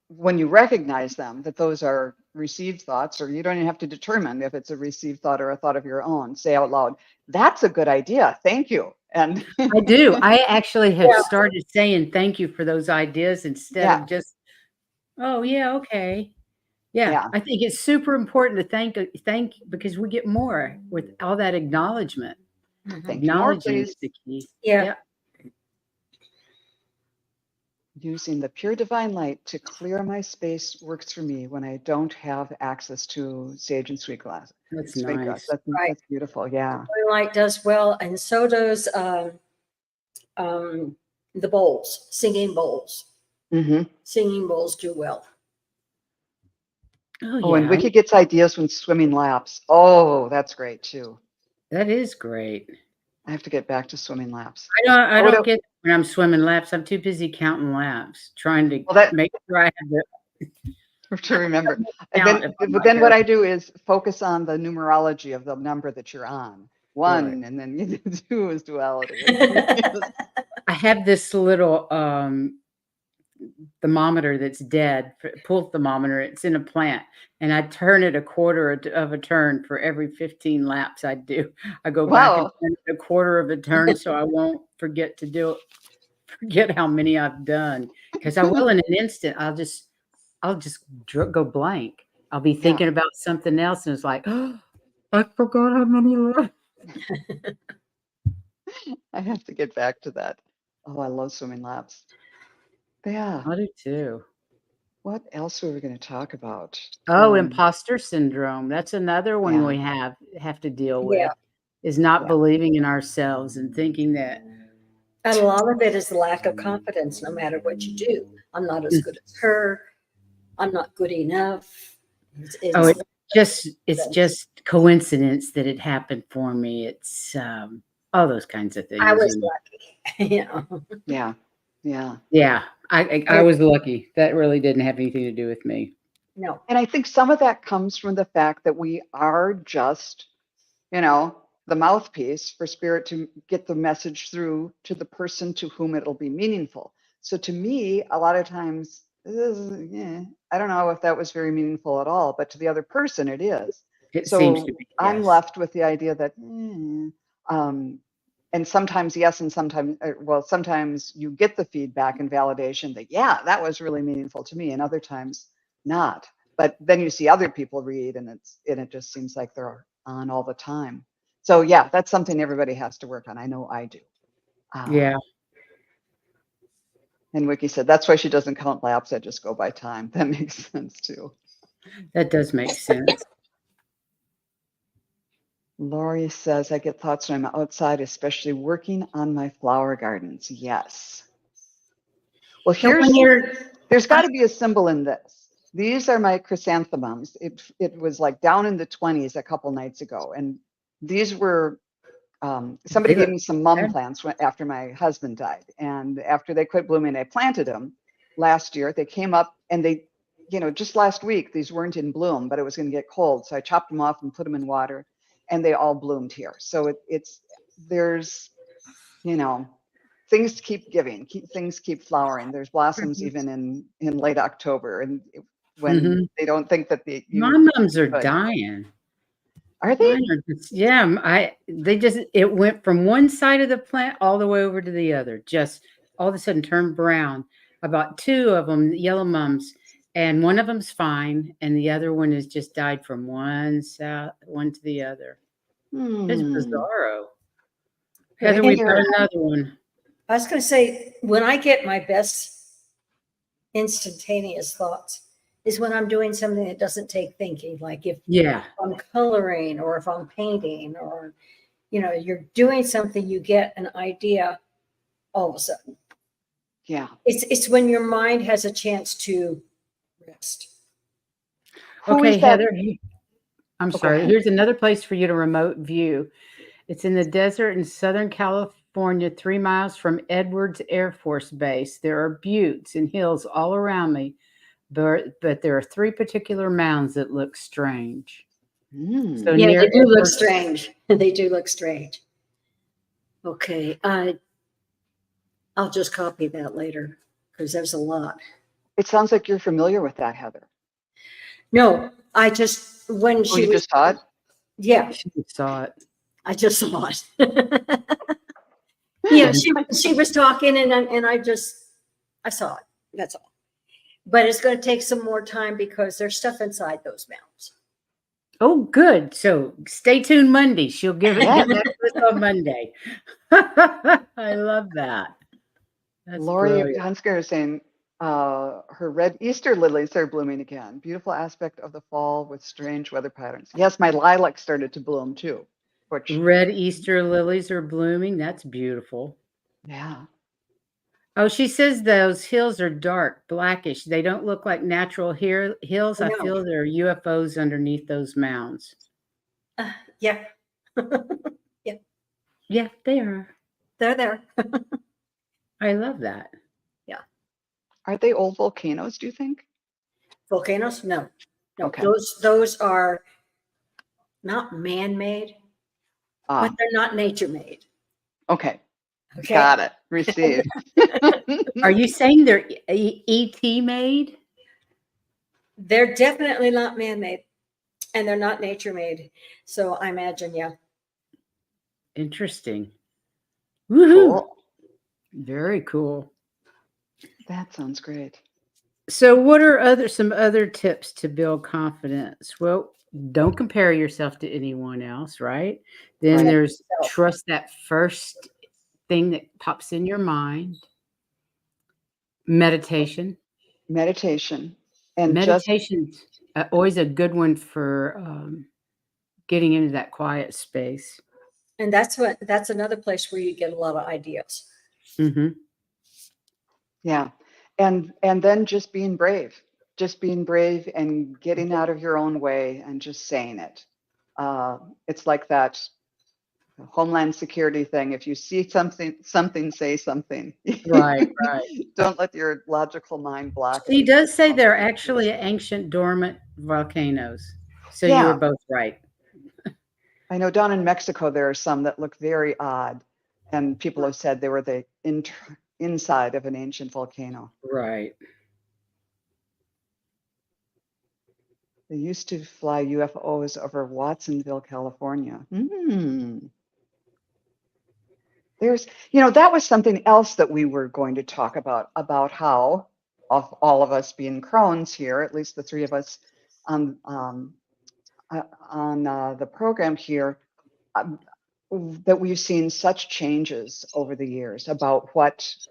when you recognize them, that those are received thoughts, or you don't even have to determine if it's a received thought or a thought of your own, say out loud, that's a good idea. Thank you. And I do. I actually have started saying thank you for those ideas instead of just, oh yeah, okay. Yeah. I think it's super important to thank because we get more with all that acknowledgement. Thank you more, please. Is the key. Yeah. Using the pure divine light to clear my space works for me when I don't have access to sage and sweet glass. That's nice. That's beautiful. Yeah. The light does well, and so does the bowls, singing bowls. Singing bowls do well. Oh, and Wiki gets ideas when swimming laps. Oh, that's great too. That is great. I have to get back to swimming laps. I don't get when I'm swimming laps. I'm too busy counting laps, trying to make sure I have to remember. But then what I do is focus on the numerology of the number that you're on. 1, and then 2 is duality. I have this little thermometer that's dead, pool thermometer. It's in a plant, and I turn it a quarter of a turn for every 15 laps I do. I go back and turn it a quarter of a turn so I won't forget how many I've done, because I will in an instant. I'll just go blank. I'll be thinking about something else, and it's like, oh, I forgot how many left. I have to get back to that. Oh, I love swimming laps. Yeah. I do too. What else were we going to talk about? Oh, imposter syndrome. That's another one we have to deal with. Is not believing in ourselves and thinking that. And a lot of it is the lack of confidence, no matter what you do. I'm not as good as her. I'm not good enough. It's just coincidence that it happened for me. It's all those kinds of things. I was lucky. Yeah. I was lucky. That really didn't have anything to do with me. No. And I think some of that comes from the fact that we are just, the mouthpiece for spirit to get the message through to the person to whom it'll be meaningful. So to me, a lot of times, I don't know if that was very meaningful at all, but to the other person, it is. It seems to be. I'm left with the idea that, and sometimes yes, and sometimes you get the feedback and validation that, that was really meaningful to me, and other times not. But then you see other people read, and it just seems like they're on all the time. So that's something everybody has to work on. I know I do. And Wiki said that's why she doesn't count laps. I just go by time. That makes sense too. That does make sense. Lori says, I get thoughts when I'm outside, especially working on my flower gardens. Yes. Well, there's got to be a symbol in this. These are my chrysanthemums. It was like down in the 20s a couple nights ago. And these were, somebody gave me some mum plants after my husband died. And after they quit blooming, I planted them last year. They came up and they, just last week, these weren't in bloom, but it was going to get cold. So I chopped them off and put them in water. And they all bloomed here. So there's, things keep giving, things keep flowering. There's blossoms even in late October, and when they don't think that my mums are dying. Are they? Mine are yeah, it went from one side of the plant all the way over to the other. Just all of a sudden turned brown. I bought two of them, yellow mums, and one of them's fine, and the other one has just died from one to the other. It's bizarro. Heather, And we've you're got another one. I was going to say, when I get my best instantaneous thoughts is when I'm doing something that doesn't take thinking, like if Yeah. I'm coloring or if I'm painting or, you're doing something, you get an idea all of a sudden. yeah. It's when your mind has a chance to rest. Who Okay, is that? Heather. I'm go sorry. ahead. Here's another place for you to remote view. It's in the desert in Southern California, 3 miles from Edwards Air Force Base. There are buttes and hills all around me, but there are 3 particular mounds that look strange. So Yeah, near they do look Edwards, strange. They do look strange. Okay, I'll just copy that later because there's a lot. It sounds like you're familiar with that, Heather. No, I just when Oh, she you was just saw it? yeah, she saw it. I just saw it. Yeah, she was talking and I saw it. That's all. But it's going to take some more time because there's stuff inside those mounds. Oh, good. So stay tuned Monday. She'll give it Yeah. back to us on Monday. I love that. That's Lori brilliant. Hansker is saying her red Easter lilies are blooming again. Beautiful aspect of the fall with strange weather patterns. Yes, my lilac started to bloom too. Which, Red Easter lilies are blooming. That's beautiful. yeah. Oh, she says those hills are dark, blackish. They don't look like natural hills. I No. feel there are UFOs underneath those mounds. Yeah. Yeah, they are. They're there. I love that. Are they old volcanoes, do you think? Volcanoes? No. No, Okay. those are not man-made, but Ah, they're not nature-made. okay. Okay. Got it. Received. Are you saying they're ET made? They're definitely not man-made and they're not nature-made. So I imagine, yeah. Interesting. Woohoo! Cool. Very cool. That sounds great. So, what are some other tips to build confidence? Well, don't compare yourself to anyone else, right? Then Right. there's trust that first thing that pops in your mind. Meditation. Meditation. And just, Meditation's always a good one for getting into that quiet space. And that's another place where you get a lot of ideas. Mm-hmm. yeah. And then just being brave. Just being brave and getting out of your own way and just saying it. It's like that Homeland Security thing. If you see something, say something. Right, right. Don't let your logical mind block He it. does say they're actually ancient dormant volcanoes. So you Yeah. were both right. I know down in Mexico, there are some that look very odd. And people have said they were the inside of an ancient volcano. Right. They used to fly UFOs over Watsonville, California. There's, that was something else that we were going to talk about how, of all of us being Crones here, at least the 3 of us on the program here, that we've seen such changes over the years about what's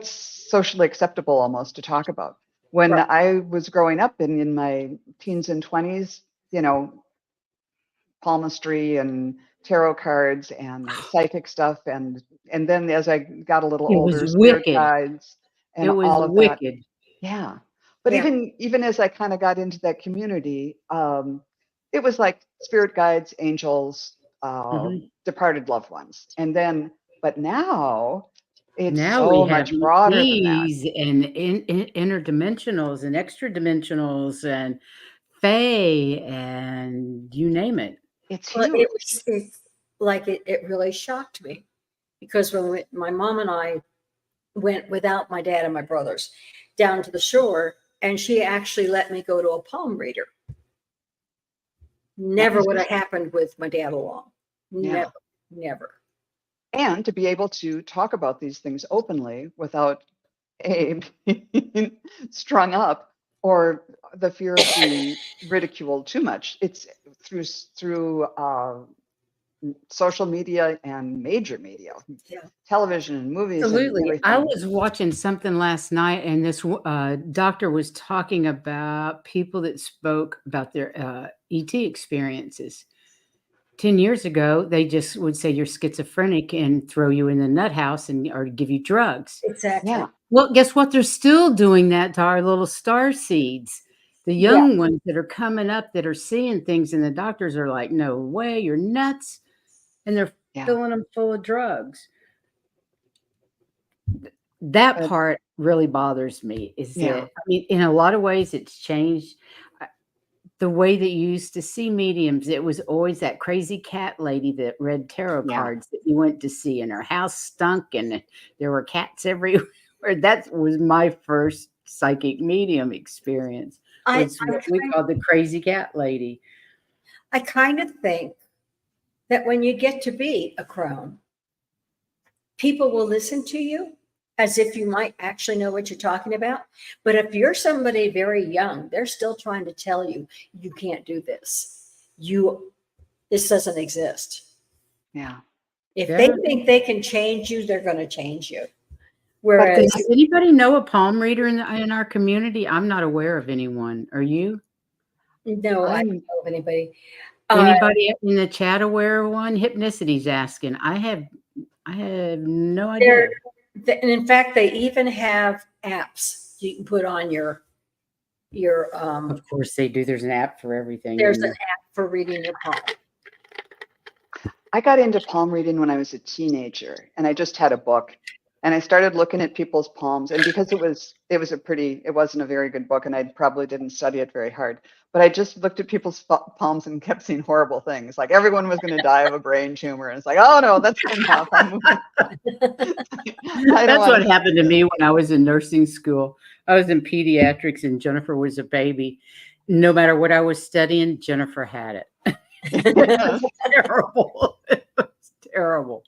socially acceptable almost to talk about. When Right. I was growing up in my teens and 20s, palmistry and tarot cards and psychic stuff, and then as I got a little It was older, spirit wicked. guides and It was all of that. wicked. Yeah. But Yeah. even as I kind of got into that community, it was like spirit guides, angels, departed loved ones. But now it's Now we so have much broader than that. ETs and interdimensionals and extra dimensionals and fae and you name it. It's Well, huge. it's like it really shocked me because when my mom and I went without my dad and my brothers down to the shore, and she actually let me go to a palm reader. Never would have happened with my dad along. Yeah. Never. And to be able to talk about these things openly without being strung up or the fear of being ridiculed too much. It's through social media and major media, Yeah. television and movies and Absolutely. everything. I was watching something last night, and this doctor was talking about people that spoke about their ET experiences. 10 years ago, they just would say you're schizophrenic and throw you in the nut house or give you drugs. Exactly. Yeah. Well, guess what? They're still doing that to our little starseeds, the Yeah. young ones that are coming up that are seeing things, and the doctors are like, no way, you're nuts. And they're Yeah. filling them full of drugs. That But- part really bothers me. Is Yeah. that, I mean, in a lot of ways, it's changed. The way that you used to see mediums, it was always that crazy cat lady that read tarot Yeah. cards that you went to see, and her house stunk, and there were cats everywhere. That was my first psychic medium experience. Was what we called the crazy cat lady. I kind of think that when you get to be a crone, people will listen to you as if you might actually know what you're talking about. But if you're somebody very young, they're still trying to tell you, you can't do this. This doesn't exist. Yeah. If they think they can change you, they're going to change you. Whereas, Whereas, does anybody know a palm reader in our community? I'm not aware of anyone. Are you? no, I don't know of anybody. Anybody in the chat aware of one? Hypnicity's asking. I have no idea. And in fact, they even have apps you can put on your. Of course they do. There's an app for everything. There's an app for reading your palm. I got into palm reading when I was a teenager, and I just had a book, and I started looking at people's palms, and because it wasn't a very good book, and I probably didn't study it very hard, but I just looked at people's palms and kept seeing horrible things, like everyone was going to die of a brain tumor, and it's like, oh no, that's enough. That's what happened to me when I was in nursing school. I was in pediatrics, and Jennifer was a baby. No matter what I was studying, Jennifer had it. It was terrible. It was terrible.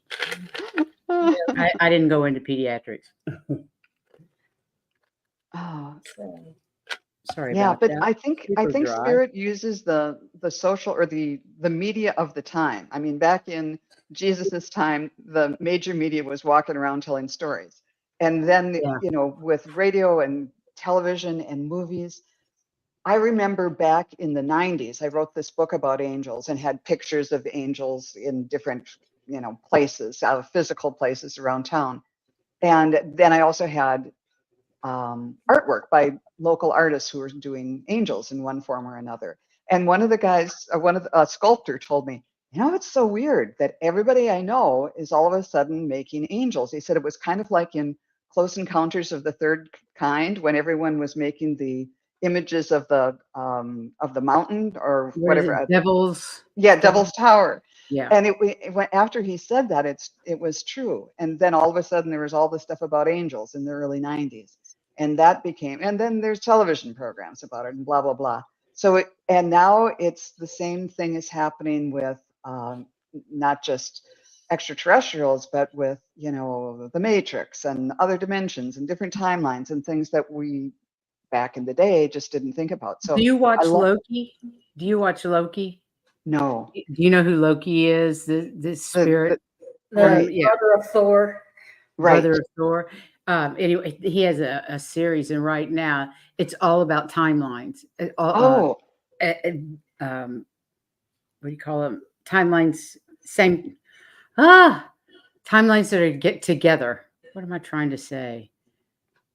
I didn't go into pediatrics. Oh, sorry. Yeah, about but that. I think dry. spirit uses the social or the media of the time. I mean, back in Jesus's time, the major media was walking around telling stories, and then with radio and television and movies. I remember back in the 90s, I wrote this book about angels and had pictures of angels in different, places, physical places around town. And then I also had artwork by local artists who were doing angels in one form or another. And one of the guys, a sculptor told me, it's so weird that everybody I know is all of a sudden making angels. He said it was kind of like in Close Encounters of the Third Kind when everyone was making the images of the mountain or whatever. Devil's Tower. Yeah. And it went after he said that it was true. And then all of a sudden there was all this stuff about angels in the early 90s. And that became, and then there's television programs about it and blah, blah, blah. So and now it's the same thing is happening with not just extraterrestrials, but with, the Matrix and other dimensions and different timelines and things that we back in the day just didn't think about. So do you watch Loki? Do you watch Loki? No. Do you know who Loki is? This spirit, brother of Thor. Right. Brother of Thor. Anyway, he has a series, and right now it's all about timelines. What do you call them? Timelines. Timelines that are get together. What am I trying to say?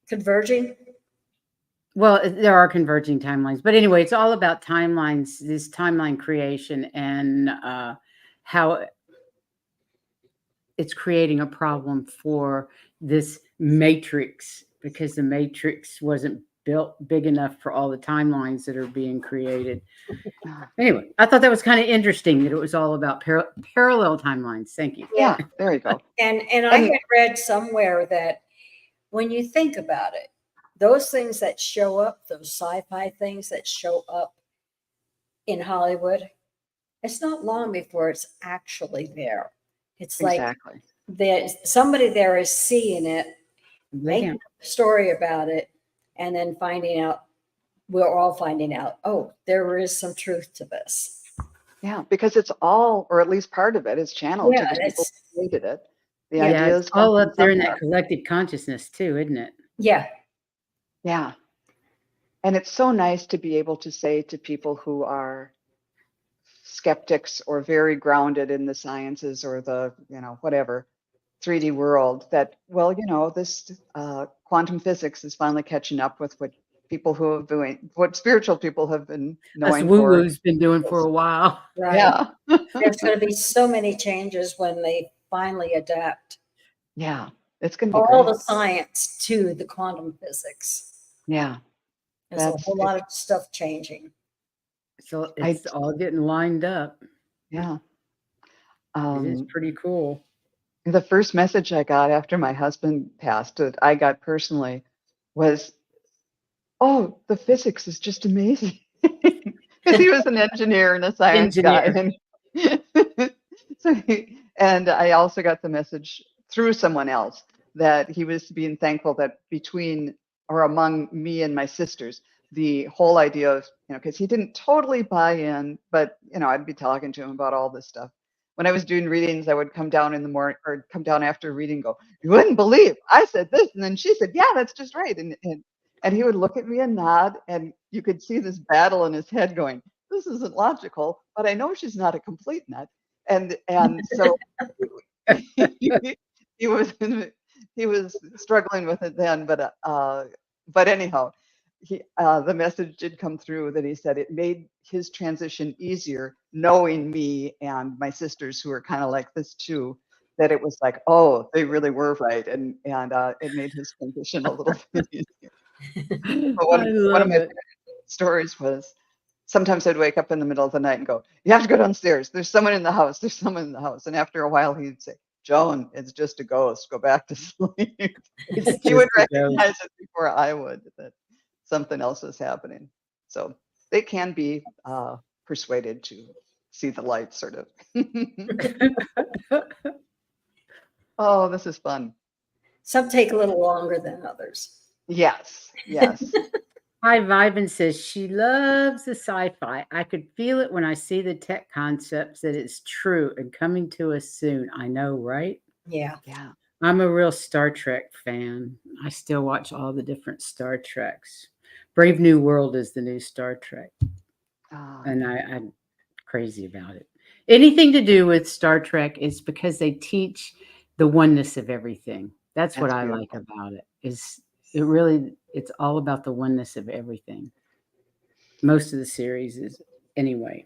Converging. Well, there are converging timelines, but anyway, it's all about timelines, this timeline creation, and how it's creating a problem for this matrix, because the matrix wasn't built big enough for all the timelines that are being created. Anyway, I thought that was kind of interesting that it was all about parallel timelines. Thank you. Yeah, there you go. And I had read somewhere that when you think about it, those things that show up, those sci-fi things that show up in Hollywood, it's not long before it's actually there. It's like Exactly. there's somebody there is seeing it, making Brilliant. a story about it, and then finding out, we're all finding out, oh, there is some truth to this. Yeah, because it's all, or at least part of it, is channeled to Yeah, the people it's, who created it. The Yeah. Yeah, it's ideas come all from up there in somewhere. that collective consciousness too, isn't it? yeah, Yeah. And it's so nice to be able to say to people who are skeptics or very grounded in the sciences or the, whatever, 3D world that, well, this quantum physics is finally catching up with what people who have doing, what spiritual people have been Us knowing for. woo-woos been doing for a while. right. Yeah. There's going to be so many changes when they finally adapt Yeah. It's going to be all great. the science to the quantum physics. Yeah. There's a That's whole lot of stuff changing. So I, it's all getting lined up. yeah. It is pretty cool. The first message I got after my husband passed, that I got personally, was, "Oh, the physics is just amazing," because he was an engineer and a science guy, Engineer. and and I also got the message through someone else that he was being thankful that between or among me and my sisters, the whole idea of, because he didn't totally buy in, but I'd be talking to him about all this stuff. When I was doing readings, I would come down in the morning or come down after a reading, and go, "You wouldn't believe I said this," and then she said, "Yeah, that's just right," and he would look at me and nod, and you could see this battle in his head going, "This isn't logical, but I know she's not a complete nut." And so he was he was struggling with it then, but anyhow, the message did come through that he said it made his transition easier, knowing me and my sisters who are kind of like this too. That it was like, oh, they really were right, and it made his transition a little bit easier. But I one of love my it. stories was sometimes I'd wake up in the middle of the night and go, "You have to go downstairs. There's someone in the house. There's someone in the house." And after a while, he'd say, "Joan, it's just a ghost. Go back to sleep." It's He would just a ghost. recognize it before I would, that something else was happening. So they can be persuaded to see the light, sort of. Oh, this is fun. Some take a little longer than others. Yes, yes. Hi, Vibin says she loves the sci-fi. I could feel it when I see the tech concepts that it's true and coming to us soon. I know, right? Yeah. Yeah. I'm a real Star Trek fan. I still watch all the different Star Treks. Brave New World is the new Star Trek, and I'm crazy about it. Anything to do with Star Trek is because they teach the oneness of everything. That's what That's I like beautiful. about it. It's all about the oneness of everything. Most of the series is anyway.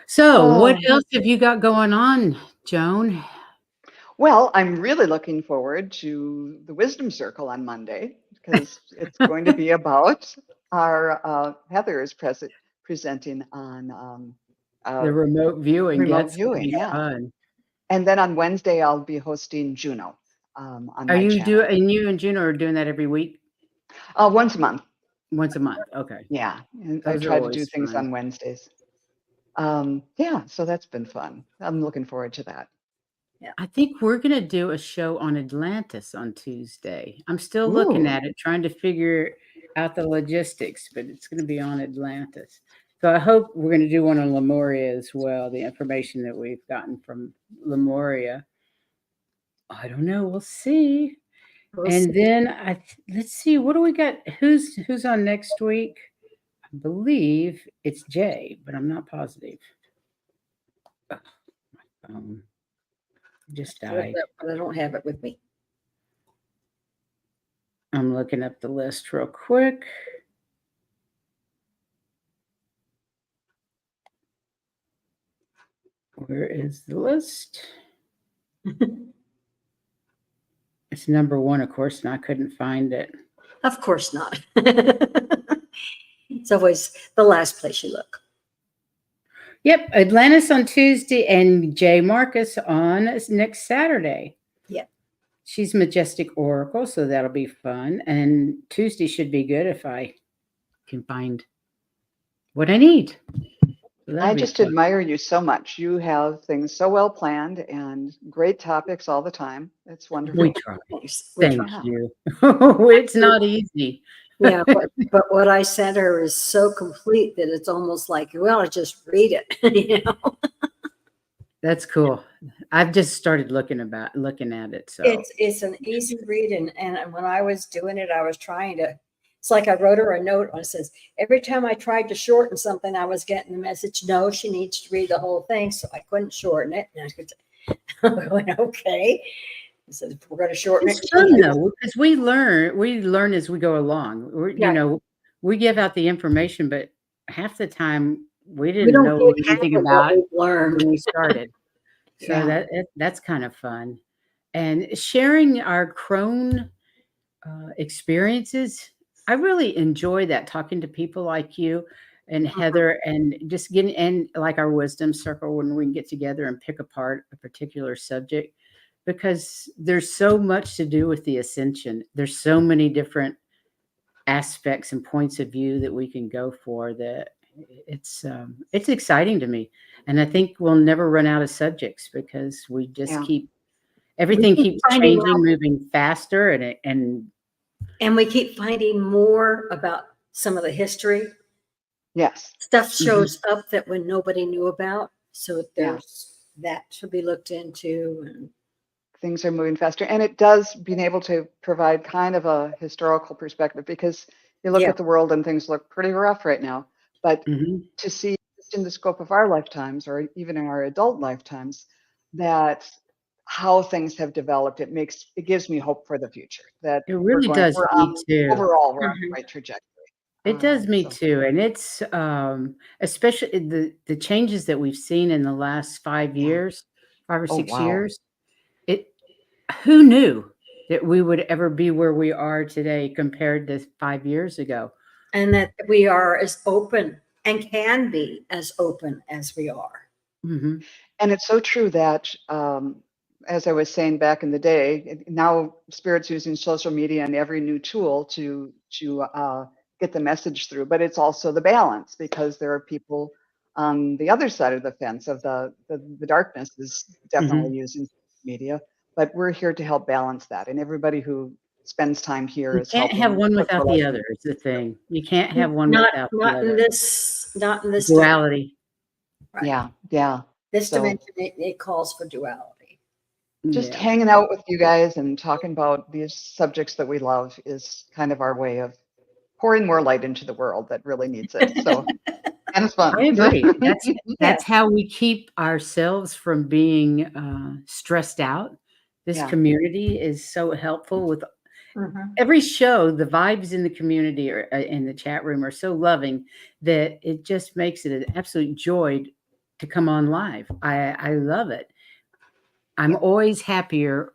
So, what Oh. else have you got going on, Joan? Well, I'm really looking forward to the Wisdom Circle on Monday because it's going to be about our Heather is presenting on The remote viewing. remote That's going to viewing. be Yeah. fun. And then on Wednesday, I'll be hosting Juno on Are my channel and you and Juno are doing that every week? once a month. Once a month. Okay. Yeah. And I Those are try to do always things fun. on Wednesdays. Yeah. So that's been fun. I'm looking forward to that. I think we're going to do a show on Atlantis on Tuesday. I'm still looking Ooh. at it, trying to figure out the logistics, but it's going to be on Atlantis. So I hope we're going to do one on Lemuria as well, the information that we've gotten from Lemuria. I don't know. We'll see. And then let's see, what do we got? Who's on next week? I believe it's Jay, but I'm not positive. Just died. But I don't have it with me. I'm looking up the list real quick. Where is the list? It's number 1, of course, and I couldn't find it. Of course not. It's always the last place you look. Yep, Atlantis on Tuesday and Jay Marcus on next Saturday. Yeah. She's Majestic Oracle, so that'll be fun. And Tuesday should be good if I can find what I need. So That'll I be just fun. admire you so much. You have things so well planned and great topics all the time. It's wonderful. We try. Thanks. We try. Thank you. It's not easy. Yeah, but what I sent her is so complete that it's almost like, well, just read it. You know, That's cool. I've just started looking at it. So it's an easy read, and when I was doing it, I was trying to. It's like I wrote her a note and it says every time I tried to shorten something, I was getting the message, no, she needs to read the whole thing, so I couldn't shorten it. And I'm going, okay. I said, if we're going to shorten it's it, fun though, because we learn as we go along. Yeah. We give out the information, but half the time we we didn't don't know get half anything of what about we've learned. when we started. So Yeah. that's kind of fun. And sharing our Crone experiences, I really enjoy that, talking to people like you and Heather, and just getting and like our wisdom circle when we can get together and pick apart a particular subject, because there's so much to do with the ascension. There's so many different aspects and points of view that we can go for, that it's exciting to me. And I think we'll never run out of subjects, because we just Yeah. everything keep keeps finding changing, out. moving faster, And we keep finding more about some of the history. Yes. Stuff shows up that when nobody knew about. So Yeah. there's that should be looked into. And Things are moving faster. And it does, being able to provide kind of a historical perspective, because you look Yeah. at the world and things look pretty rough right now. But Mhm. to see just in the scope of our lifetimes, or even in our adult lifetimes, that how things have developed, it gives me hope for the future, that It really does we're me on, too. overall, we're on the Mhm. right trajectory. It does me So too. And it's especially the changes that we've seen in the last 5 years, 5 or oh 6 wow. years. It Who knew that we would ever be where we are today compared to 5 years ago? and that we are as open and can be as open as we are. Mhm. And it's so true that, as I was saying back in the day, now Spirit's using social media and every new tool to get the message through. But it's also the balance, because there are people on the other side of the fence of the darkness is definitely Mhm. using social media. But we're here to help balance that, and everybody who spends time here You is can't have helping one put the without the light. other, is the thing. You can't have one Not without the not in other. this time. Duality. Right. Yeah, yeah. This So dimension it calls for duality. just Yeah. hanging out with you guys and talking about these subjects that we love is kind of our way of pouring more light into the world that really needs it. So, and it's fun. I agree. That's Yes. how we keep ourselves from being stressed out. This Yeah. community is so helpful with Mhm. every show. The vibes in the community or in the chat room are so loving that it just makes it an absolute joy to come on live. I love it. I'm Yep. always happier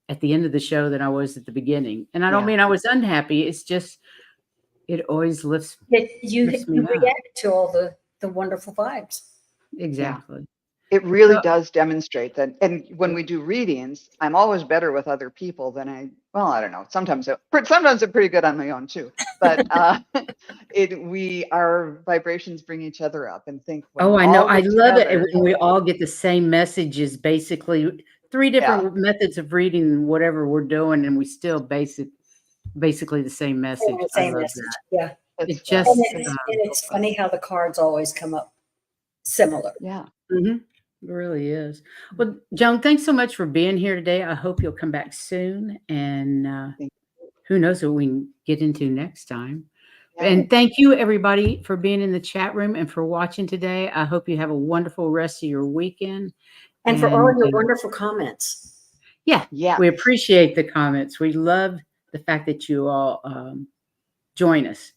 at the end of the show than I was at the beginning. And I don't Yeah. mean I was unhappy. It's just it always lifts You me up. react to all the wonderful vibes. Yeah. Exactly. It really So does demonstrate that. And when yeah. we do readings, I'm always better with other people than well, I don't know. Sometimes I'm pretty good on my own too. But our vibrations bring each other up, and think when Oh, we I know. all I get love it together. when we all get the same messages, basically 3 Yeah. different methods of reading whatever we're doing, and we still basically the same Saying message. the I same love message. that. Yeah. It's It fun. And just, it's, It's and so it's fun. funny how the cards always come up similar. Yeah. mhm, it really is. Well, Joan, thanks so much for being here today. I hope you'll come back soon, and Thank- who knows what we can get into next time. Yeah. And thank you, everybody, for being in the chat room and for watching today. I hope you have a wonderful rest of your weekend. And for all And your wonderful comments. yeah, Yeah. we appreciate the comments. We love the fact that you all join us.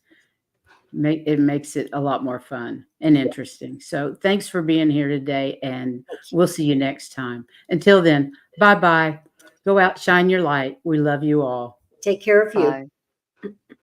It makes it a lot more fun and interesting. So thanks for being here today, and we'll see you next time. Until then, bye-bye. Go out, shine your light. We love you all. Take care of you. Bye.